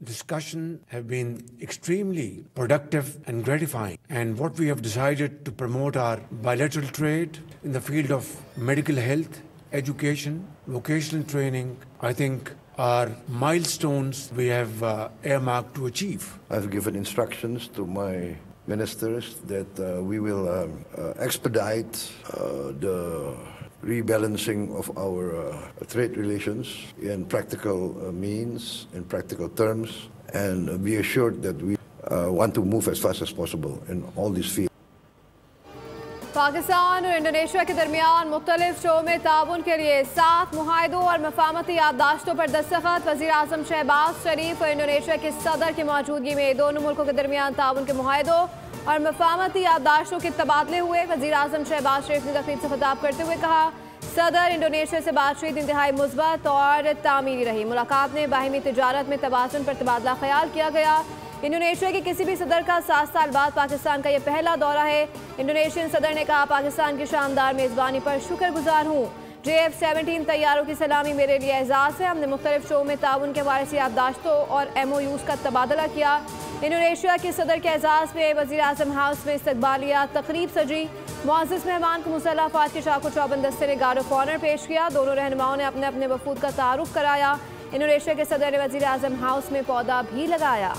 discussion have been extremely productive and gratifying. And what we have decided to promote our bilateral trade in the field of medical health, education, vocational training, I think are milestones we have earmarked to achieve. I've given instructions to my ministers that we will expedite the rebalancing of our trade relations in practical means, in practical terms, and be assured that we want to move as fast as possible in all these fields. Pakistan और Indonesia के दरमियान मुख्तलिफ शोबों में ताउन के लिए 7 मुआहदों और मफाहमती याददाश्तों पर दस्तखत। वज़ीर आज़म शहबाज शरीफ और इंडोनेशिया के सदर की मौजूदगी में दोनों मुल्कों के दरमियान ताउन के मुआहदों और मफाहमती याददाश्तों के तबादले हुए। वज़ीर आज़म शहबाज शरीफ ने तकरीब से खिताब करते हुए कहा, सदर इंडोनेशिया से बातचीत इंतहाई मुस्बत और तामीरी रही। मुलाकात में बाहिमी तिजारत में तबादुल पर तबादला ख्याल किया गया। इंडोनेशिया के किसी भी सदर का 7 साल बाद पाकिस्तान का यह पहला दौरा है। इंडोनेशियन सदर ने कहा, पाकिस्तान की शानदार मेज़बानी पर शुक्रगुजार हूँ। JF-17 तैयारों की सलामी मेरे लिए एजाज़ है। हमने मुख्तलिफ शोबों में ताउन के हवाले से याददाश्तों और MOUs का तबादला किया। इंडोनेशिया के सदर के एजाज़ में वज़ीर आज़म हाउस में इस्तकबालिया तकरीब सजी। मुअज़्ज़ज़ मेहमान को मुसल्लह अफ़वाज के शाको चौबंद दस्ते ने गार्ड ऑफ ऑनर पेश किया। दोनों रहनुमाओं ने अपने अपने वफूद का तारुफ कराया। इंडोनेशिया के सदर ने वज़ीर आज़म हाउस में पौधा भी लगाया।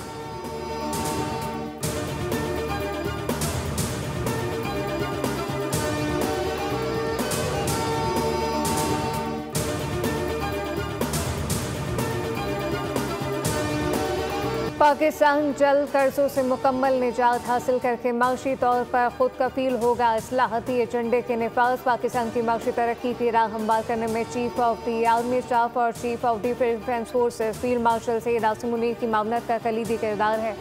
'पाकिस्तान जल्द कर्जों से मुकम्मल निजात हासिल करके माशी तौर पर खुद कफील होगा। इस्लाहती एजेंडे के नफाज पाकिस्तान की माशी तरक्की की राह हमवार करने में chief of the army staff और chief of defence forces field marshal Syed Asim Munir की मामलत का कलीदी किरदार है।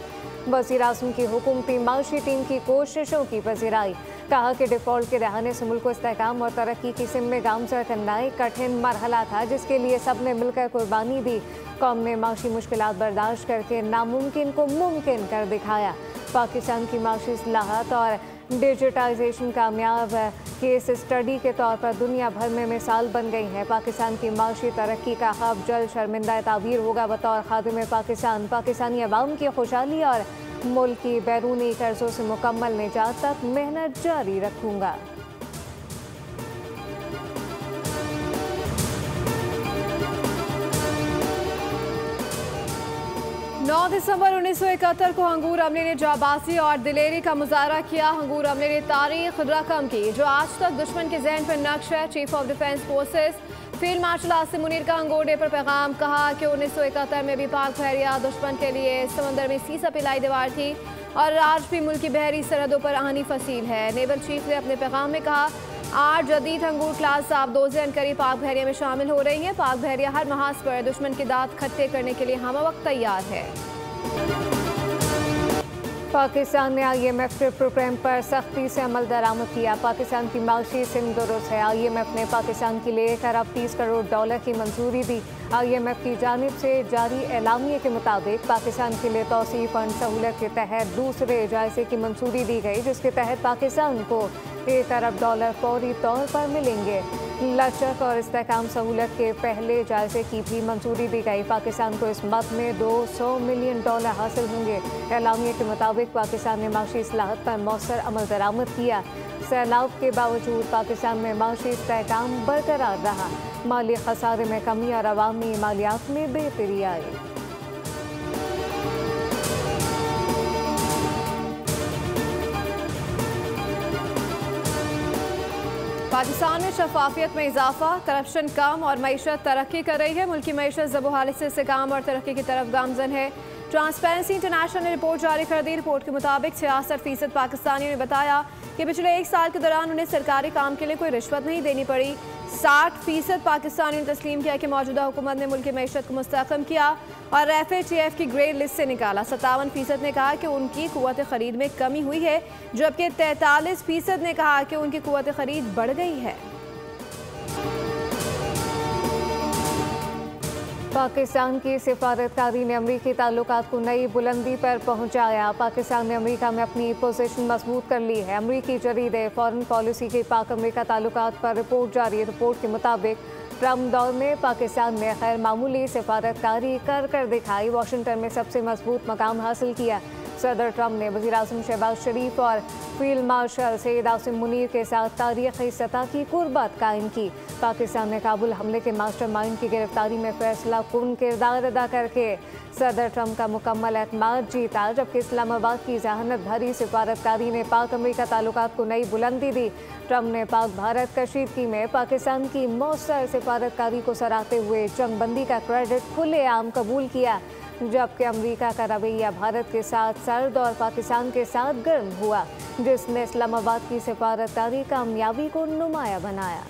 वज़ीर आज़म की हुकूमती माशी टीम की कोशिशों की पज़ीराई। कहा कि डिफ़ॉल्ट के रहने से मुल्क को इस्तेहकाम और तरक्की की सिम में गामज़द करना एक कठिन मरहला था, जिसके लिए सब ने मिलकर कुर्बानी दी। कौम ने माशी मुश्किलात बर्दाश्त करके नामुमकिन को मुमकिन कर दिखाया। पाकिस्तान की माशी इस्लाहत और डिजिटाइजेशन कामयाब केस स्टडी के तौर पर दुनिया भर में मिसाल बन गई है। पाकिस्तान की माशी तरक्की का ख्वाब जल्द शर्मिंदा ताबीर होगा। बतौर खादिम पाकिस्तान, पाकिस्तानी अवाम की खुशहाली और मुल्क की बैरूनी कर्जों से मुकम्मल निजात तक मेहनत जारी रखूँगा। 9 दिसंबर 1971 को हंगूर अमले ने जाबाजी और दिलेरी का मुजाहरा किया। हंगूर अमले ने तारीख रकम की जो आज तक दुश्मन के जहन पर नक्श है। Chief of defence forces field martial Asim Munir का हंगूर डे पर पैगाम। कहा कि 1971 में भी पाक बहरिया दुश्मन के लिए समंदर में सीसा पिलाई दीवार थी और आज भी मुल्क की बहरी सरहदों पर आनी फसील है। नेवल चीफ ने अपने पैगाम में कहा, 8 जदीद हंगूर क्लास आबदोज़ें अनकरीब पाक बहरिया में शामिल हो रही हैं। पाक बहरिया हर महाज पर दुश्मन के दांत खट्टे करने के लिए हम वक्त तैयार है। पाकिस्तान ने IMF के प्रोग्राम पर सख्ती से अमल दरामद किया। पाकिस्तान की माशी सिम दुरुस्त है। IMF ने पाकिस्तान के लिए $1 अरब 30 करोड़ की मंजूरी दी। IMF की जानिब से जारी एलामिये के मुताबिक पाकिस्तान के लिए तौसीफ़ फंड सहूलत के तहत दूसरे जायजे की मंजूरी दी गई, जिसके तहत पाकिस्तान को $1 अरब फौरी तौर पर मिलेंगे। लचक और इस्तेहकाम सहूलत के पहले जायजे की भी मंजूरी दी गई। पाकिस्तान को इस मद में $200 मिलियन हासिल होंगे। एलामिये के मुताबिक पाकिस्तान ने माशी इस्लाहत पर मौसर अमल दरामद किया। सैलाब के बावजूद पाकिस्तान में माशी इस्तेहकाम बरकरार रहा। माली खसारे में कमी और अवामी मालियात में बेहतरी आई। पाकिस्तान में शफाफियत में इजाफा, करप्शन कम और मईशत तरक्की कर रही है। मुल्क की मईशत ज़बो-हालत से इस्तेहकाम और तरक्की की तरफ गामजन है। ट्रांसपेरेंसी इंटरनेशनल ने रिपोर्ट जारी कर दी। रिपोर्ट के मुताबिक 66% पाकिस्तानियों ने बताया कि पिछले 1 साल के दौरान उन्हें सरकारी काम के लिए कोई रिश्वत नहीं देनी पड़ी। 60% पाकिस्तानियों ने तस्लीम किया कि मौजूदा हुकूमत ने मुल्क की मईशत को मुस्तहकम किया और FATF की ग्रे लिस्ट से निकाला। 57% ने कहा कि उनकी कुव्वत खरीद में कमी हुई है, जबकि 43% ने कहा कि उनकी कुव्वत खरीद बढ़ गई है। पाकिस्तान की सिफारतकारी ने अमरीकी ताल्लुकात को नई बुलंदी पर पहुंचाया। पाकिस्तान ने अमरीका में अपनी पोजीशन मजबूत कर ली है। अमरीकी जरीदे फॉरेन पॉलिसी के पाक अमरीका ताल्लुकात पर रिपोर्ट जारी। रिपोर्ट के मुताबिक ट्रम्प दौर में पाकिस्तान ने खैर मामूली सिफारतकारी कर दिखाई, वाशिंगटन में सबसे मजबूत मकाम हासिल किया। सदर ट्रम्प ने वज़ीर-ए-आज़म शहबाज शरीफ और फील्ड मार्शल सैयद आसिम मुनीर के साथ तारीख़ी सतह की कुर्बत कायम की। पाकिस्तान ने काबुल हमले के मास्टरमाइंड की गिरफ्तारी में फैसला कुन किरदार अदा करके सदर ट्रम्प का मुकम्मल एतमाद जीता, जबकि इस्लामाबाद की जहानत भरी सिफारतकारी ने पाक अमेरिका ताल्लुकात को नई बुलंदी दी। ट्रम्प ने पाक भारत कशीदगी में पाकिस्तान की मौसर सिफारतकारी को सराहते हुए जंगबंदी का क्रेडिट खुलेआम कबूल किया, जबकि अमेरिका का रवैया भारत के साथ सर्द और पाकिस्तान के साथ गर्म हुआ, जिसने इस्लामाबाद की सिफारतकारी कामयाबी को नुमाया बनाया।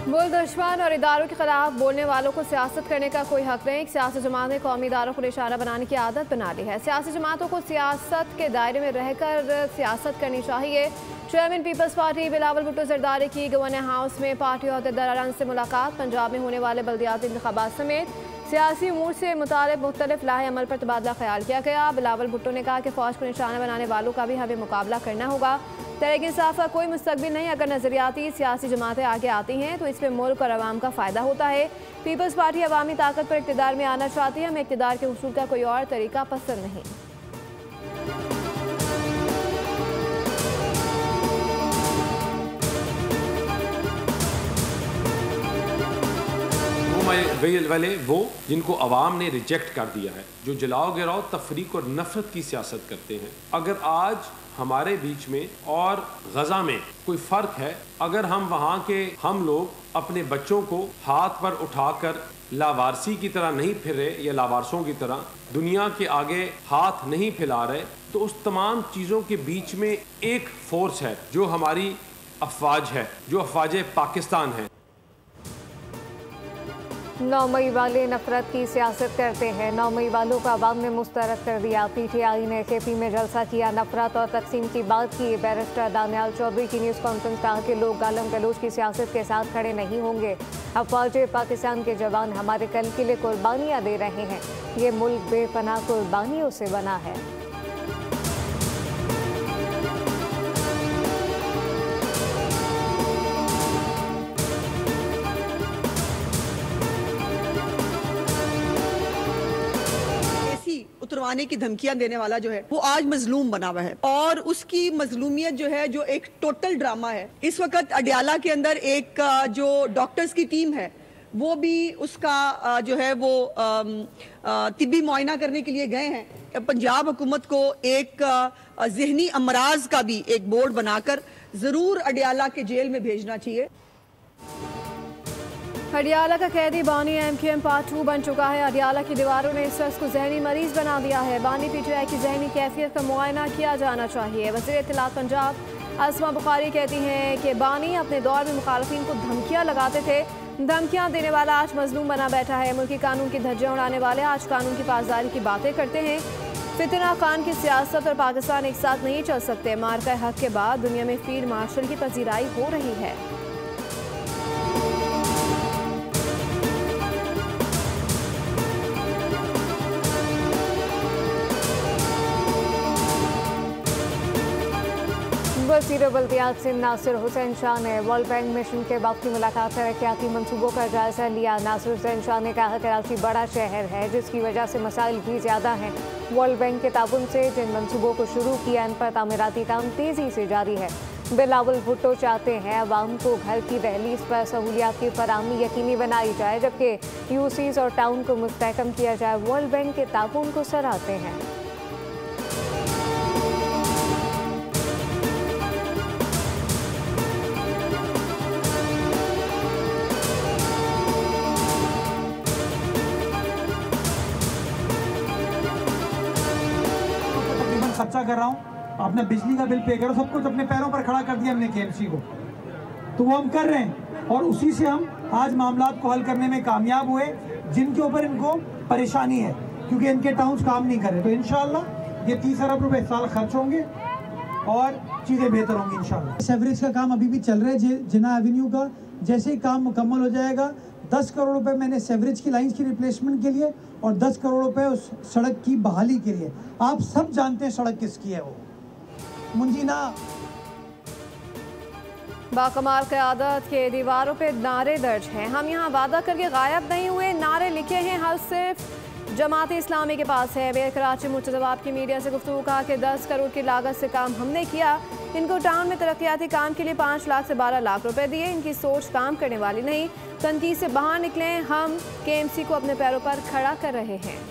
मुल्क दुश्मन और इदारों के खिलाफ बोलने वालों को सियासत करने का कोई हक नहीं। सियासी जमात ने कौमी इदारों को निशाना बनाने की आदत बना ली है। सियासी जमातों को सियासत के दायरे में रहकर सियासत करनी चाहिए। Chairman Peoples Party Bilawal Bhutto Zardari की गवर्नर हाउस में पार्टी अहदेदारान से मुलाकात। पंजाब में होने वाले बल्दियाती इंतखाबात समेत सियासी उमूर से मुतालिब मुख्तलिफ लाहे अमल पर तबादला ख्याल किया गया। बिलावल भुट्टो ने कहा कि फौज को निशाना बनाने वालों का भी हमें मुकाबला करना होगा। तहरीक-ए-इंसाफ का कोई मुस्तकबिल नहीं। अगर नजरियाती सियासी जमातें आगे आती हैं तो इसमें मुल्क और अवाम का फ़ायदा होता है। पीपल्स पार्टी अवामी ताकत पर इक़्तिदार में आना चाहती है। हमें इक़्तिदार के हुसूल का कोई और तरीका पसंद नहीं। वाले वो जिनको अवाम ने रिजेक्ट कर दिया है, जो जलाओ गिराओ तफरीक और नफरत की सियासत करते हैं। अगर आज हमारे बीच में और गजा में कोई फ़र्क है, अगर हम लोग अपने बच्चों को हाथ पर उठाकर लावारसी की तरह नहीं फिर रहे या लावारसों की तरह दुनिया के आगे हाथ नहीं फैला रहे, तो उस तमाम चीज़ों के बीच में एक फोर्स है जो हमारी अफवाज है, जो अफवाज पाकिस्तान है। 9 मई वाले नफरत की सियासत करते हैं। 9 मई वालों को अवाम ने मुस्तरद कर दिया। PTI ने KP में जलसा किया, नफरत और तकसीम की बात की। बैरिस्टर दानियाल चौधरी की न्यूज़ कॉन्फ्रेंस कहा कि लोग गालम गलोच की सियासत के साथ खड़े नहीं होंगे। अफवाज पाकिस्तान के जवान हमारे कल के लिए कुर्बानियाँ दे रहे हैं। ये मुल्क बेपनाह कुर्बानियों से बना है। उतरवाने की धमकियां देने वाला जो है वो आज मजलूम बना हुआ है, और उसकी मजलूमियत जो है जो एक टोटल ड्रामा है। इस वक्त अडियाला के अंदर एक जो डॉक्टर्स की टीम है वो भी उसका जो है वो तिब्बी मुआयना करने के लिए गए हैं। पंजाब हुकूमत को एक ज़हनी अमराज का भी एक बोर्ड बनाकर जरूर अडियाला के जेल में भेजना चाहिए। अडियाला का कैदी बानी MQM पार्ट 2 बन चुका है। अडियाला की दीवारों ने इस शख्स को जहनी मरीज बना दिया है। बानी PTI की जहनी कैफियत का मुआयना किया जाना चाहिए। वज़ीर इत्तलात पंजाब आसमा बुखारी कहती हैं कि बानी अपने दौर में मुखालफिन को धमकियाँ लगाते थे। धमकियाँ देने वाला आज मजलूम बना बैठा है। मुल्की कानून की धज्जियाँ उड़ाने वाले आज कानून की पासदारी की बातें करते हैं। फितना खान की सियासत और पाकिस्तान एक साथ नहीं चल सकते। मार्का हक के बाद दुनिया में फील्ड मार्शल की पजीराई हो रही है। वज़ीर बल्दियात सिंध नासिर हुसैन शाह ने वर्ल्ड बैंक मिशन के वक्त मुलाकात तरक्याती मनसूबों का जायजा लिया। नासिर हुसैन शाह ने कहा कराची बड़ा शहर है जिसकी वजह से मसाइल भी ज़्यादा हैं। वर्ल्ड बैंक के ताउन से जिन मनसूबों को शुरू किया, इन पर तामीराती काम तेज़ी से जारी है। बिलावल भुट्टो चाहते हैं अवाम को घर की दहलीज पर सहूलियात की फराहमी यकीनी बनाई जाए, जबकि UCs और टाउन को मुस्तहकम किया जाए। वर्ल्ड बैंक के ताउन को सराहते हैं। खर्चा कर रहा हूँ, आपने बिजली का बिल पे करो, सब कुछ अपने पैरों पर खड़ा कर दिया हमने KMC को, तो वो हम कर रहे हैं और उसी से हम आज मामलात को हल करने में कामयाब हुए जिनके ऊपर इनको परेशानी है, क्योंकि इनके टाउन्स काम नहीं कर रहे। तो इंशाल्लाह ये 30 अरब रुपए साल खर्च होंगे और चीज़ें बेहतर होंगी इंशाल्लाह। सेवरेज का काम अभी भी चल रहा है जिना एवेन्यू का। जैसे ही काम मुकम्मल हो जाएगा 10 करोड़ रुपए मैंने सेवरेज की लाइंस की रिप्लेसमेंट के लिए और 10 करोड़ रुपए उस सड़क की बहाली के लिए। आप सब जानते हैं सड़क किसकी है, वो मुंजीना बाकमाल क़यादत के दीवारों पे नारे दर्ज हैं। हम यहाँ वादा करके गायब नहीं हुए, नारे लिखे हैं, हल सिर्फ जमात इस्लामी के पास है। मेयर कराची मुर्तज़ा की मीडिया से गुफ्तगू कहा कि 10 करोड़ की लागत से काम हमने किया। इनको टाउन में तरक्याती काम के लिए 5 लाख से 12 लाख रुपए दिए। इनकी सोच काम करने वाली नहीं, तनकीद से बाहर निकले। हम KMC को अपने पैरों पर खड़ा कर रहे हैं।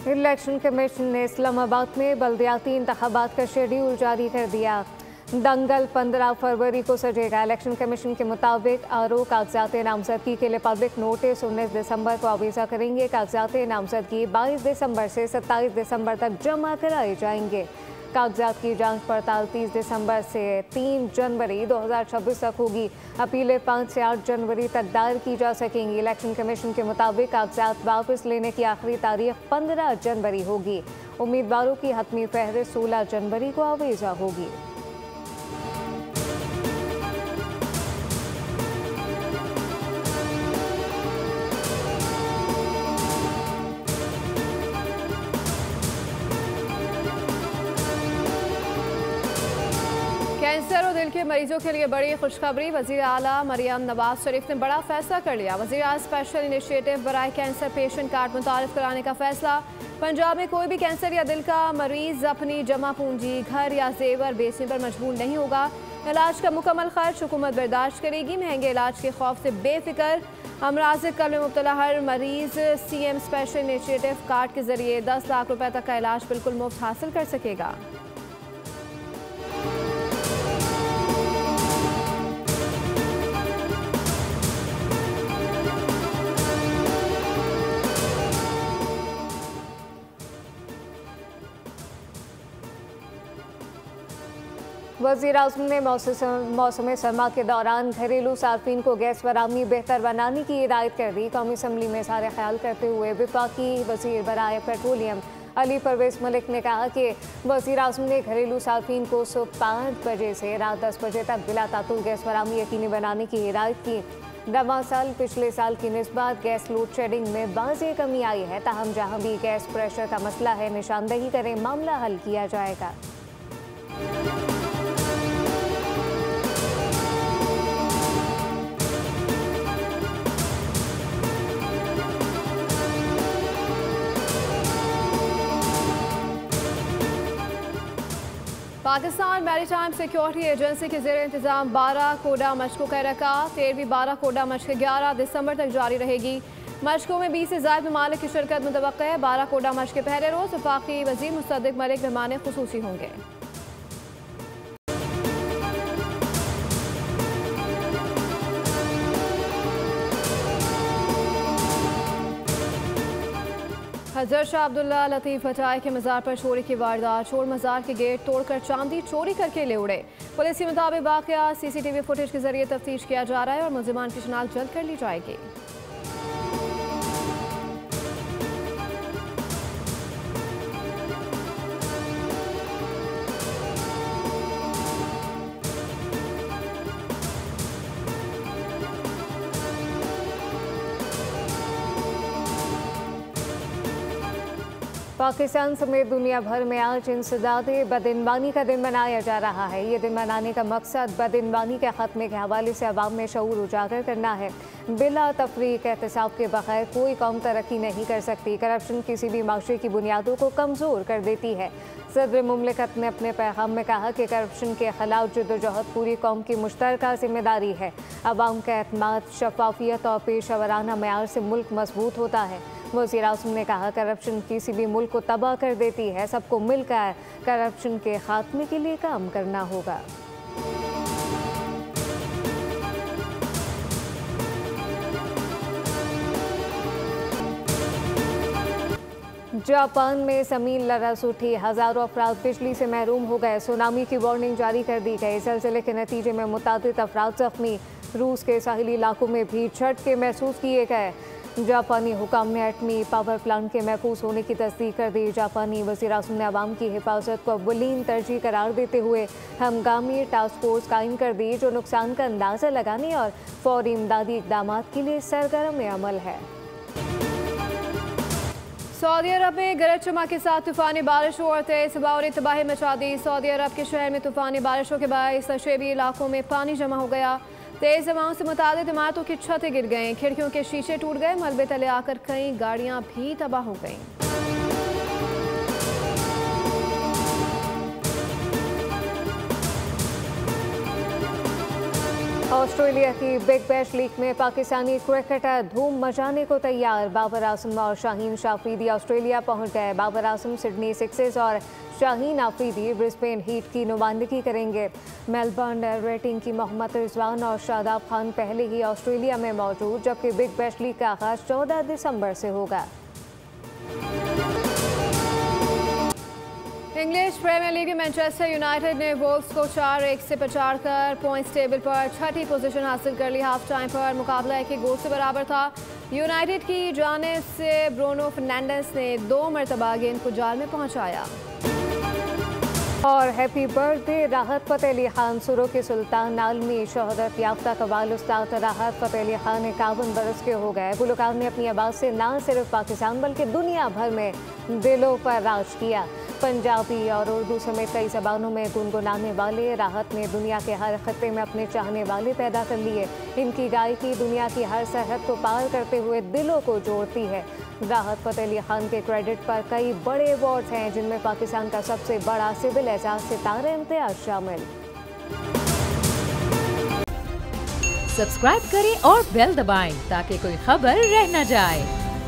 इलेक्शन कमीशन ने इस्लामाबाद में बल्दियाती इंतखाबात का शेड्यूल जारी कर दिया। दंगल 15 फरवरी को सजेगा। इलेक्शन कमीशन के मुताबिक आरओ कागजात नामजदगी के लिए पब्लिक नोटिस 19 दिसंबर को आवीज़ा करेंगे। कागजात नामजदगी 22 दिसंबर से 27 दिसंबर तक जमा कराए जाएंगे। कागजात की जांच पड़ताल 30 दिसंबर से 3 जनवरी 2026 तक होगी। अपीलें 5 से 8 जनवरी तक दायर की जा सकेंगी। इलेक्शन कमीशन के मुताबिक कागजात वापस लेने की आखिरी तारीख 15 जनवरी होगी। उम्मीदवारों की हतमी फहरिस्त 16 जनवरी को आवेजा होगी। कैंसर और दिल के मरीजों के लिए बड़ी खुशखबरी। वज़ीर आला मरियम नवाज शरीफ ने बड़ा फैसला कर लिया। वज़ीर आला स्पेशल इनिशिएटिव बराए कैंसर पेशेंट कार्ड मुतारिफ कराने का फैसला। पंजाब में कोई भी कैंसर या दिल का मरीज अपनी जमा पूंजी, घर या जेवर बेचने पर मजबूर नहीं होगा। इलाज का मुकम्मल खर्च हुकूमत बर्दाश्त करेगी। महंगे इलाज के खौफ से बेफिक्र अमराज कल्ब में मुब्तला हर मरीज CM स्पेशल इनिशिएटिव कार्ड के जरिए 10 लाख रुपए तक का इलाज बिल्कुल मुफ्त हासिल कर सकेगा। वज़ीर आज़म ने मौसम सरमा के दौरान घरेलू सार्फिन को गैस फराहमी बेहतर बनाने की हिदायत कर दी। कौमी असम्बली में सारे ख्याल करते हुए वफाकी वज़ीर बराए पेट्रोलियम अली परवेज़ मलिक ने कहा कि वज़ीर आज़म ने घरेलू सार्फिन को सुबह 5 बजे से रात 10 बजे तक बिला तातुल गैस फराहमी यकीनी बनाने की हिदायत की। रवां साल पिछले साल की निस्बत गैस लोड शेडिंग में बाज़ कमी आई है। ताहम जहाँ भी गैस प्रेशर का मसला है, निशानदही करें, मामला हल किया जाएगा। पाकिस्तान मैरीटाइम सिक्योरिटी एजेंसी के ज़ेर इंतज़ाम 12 कोडा मशकों का इनका 13वीं 12 कोडा मशक 11 दिसंबर तक जारी रहेगी। मशकों में 20 से ज़ायद ममालिक की शिरकत मुतवक्का है। 12 कोडा मशक के पहले रोज़ वफाकी वज़ीर मुस्तदिक मलिक मेहमान खुसूसी होंगे। हज़रत शाह अब्दुल्ला लतीफ़ भटाई के मज़ार पर चोरी की वारदात। चोर मज़ार के गेट तोड़कर चांदी चोरी करके ले उड़े। पुलिस के मुताबिक वाक़या CCTV फुटेज के जरिए तफ्तीश किया जा रहा है और मुलज़िमान की शिनाख्त जल्द कर ली जाएगी। पाकिस्तान समेत दुनिया भर में आज इंसदादे बदइनवानी का दिन मनाया जा रहा है। ये दिन मनाने का मकसद बदइनवानी के खात्मे के हवाले से अवाम में शऊर उजागर करना है। बिला तफरीक एहतसाब के बगैर कोई कौम तरक्की नहीं कर सकती। करप्शन किसी भी माशरे की बुनियादों को कमज़ोर कर देती है। सदर मुमलिकत ने अपने पैगाम में कहा कि करप्शन के खिलाफ जद्दोजहद पूरी कौम की मुश्तरका जिम्मेदारी है। अवाम का एतमाद, शफाफियत और पेशेवराना मेयार से मुल्क मजबूत होता है। वज़ीर आज़म ने कहा करप्शन किसी भी मुल्क को तबाह कर देती है। सबको मिलकर करप्शन के खात्मे के लिए काम करना होगा। जापान में ज़मीन लरज़ उठी, हज़ारों अफराद बिजली से महरूम हो गए। सुनामी की वार्निंग जारी कर दी गई। ज़लज़ले के नतीजे में मुतादिद अफराद ज़ख्मी। रूस के साहिली इलाकों में भी झटके महसूस किए गए। जापानी हुकाम ने एटमी पावर प्लांट के महफूज होने की तस्दीक कर दी। जापानी वज़ीर आज़म ने अवाम की हिफाजत को अव्वलीन तरजीह करार देते हुए हंगामी टास्क फोर्स कायम कर दी, जो नुकसान का अंदाज़ा लगाने और फौरी इमदादी इक़दामात के लिए सरगर्म अमल है। सऊदी अरब में गरज चमक के साथ तूफानी बारिशों और तेज हवाओं ने तबाही मचा दी। सऊदी अरब के शहर में तूफानी बारिशों के बायस नशेबी इलाकों में पानी जमा हो गया। तेज हवाओं से मुताबिक इमारतों की छतें गिर गईं, खिड़कियों के शीशे टूट गए, मलबे तले आकर कई गाड़ियां भी तबाह हो गईं। ऑस्ट्रेलिया की बिग बैश लीग में पाकिस्तानी क्रिकेटर धूम मचाने को तैयार। बाबर आजम और शाहीन आफरीदी ऑस्ट्रेलिया पहुंच गए। बाबर आजम सिडनी सिक्सेस और शाहीन आफरीदी ब्रिस्बेन हीट की नुमाइंदगी करेंगे। मेलबर्न रेटिंग की मोहम्मद रिजवान और शादाब खान पहले ही ऑस्ट्रेलिया में मौजूद, जबकि बिग बैश लीग का आगाज 14 दिसंबर से होगा। इंग्लिश प्रीमियर लीग में मैनचेस्टर यूनाइटेड ने वोल्व्स को 4-1 से पछाड़ कर पॉइंट्स टेबल पर छठी पोजीशन हासिल कर ली। हाफ टाइम पर मुकाबला 1 गोल से बराबर था। यूनाइटेड की जानिब से ब्रूनो फर्नांडिस ने 2 मरतबा गेंद को जाल में पहुंचाया। और हैप्पी बर्थडे राहत फ़तेह अली खान। सुरों के सुल्तान आलमी शोहरत याफ्ता कव्वाल उस्ताद राहत फ़तेह अली खान 51 बरस के हो गए। गुलकार ने अपनी आवाज़ से न सिर्फ पाकिस्तान बल्कि दुनिया भर में दिलों पर राज किया। पंजाबी और उर्दू समेत कई ज़बानों में गुनगुनाने वाले राहत ने दुनिया के हर खत्ते में अपने चाहने वाले पैदा कर लिए। इनकी गायकी दुनिया की हर सरहद को पार करते हुए दिलों को जोड़ती है। राहत फ़तेह अली खान के क्रेडिट पर कई बड़े अवार्ड्स हैं, जिनमें पाकिस्तान का सबसे बड़ा सिविल एजाज सितारे इम्तियाज शामिल। सब्सक्राइब करें और बेल दबाएं ताकि कोई खबर रह न जाए।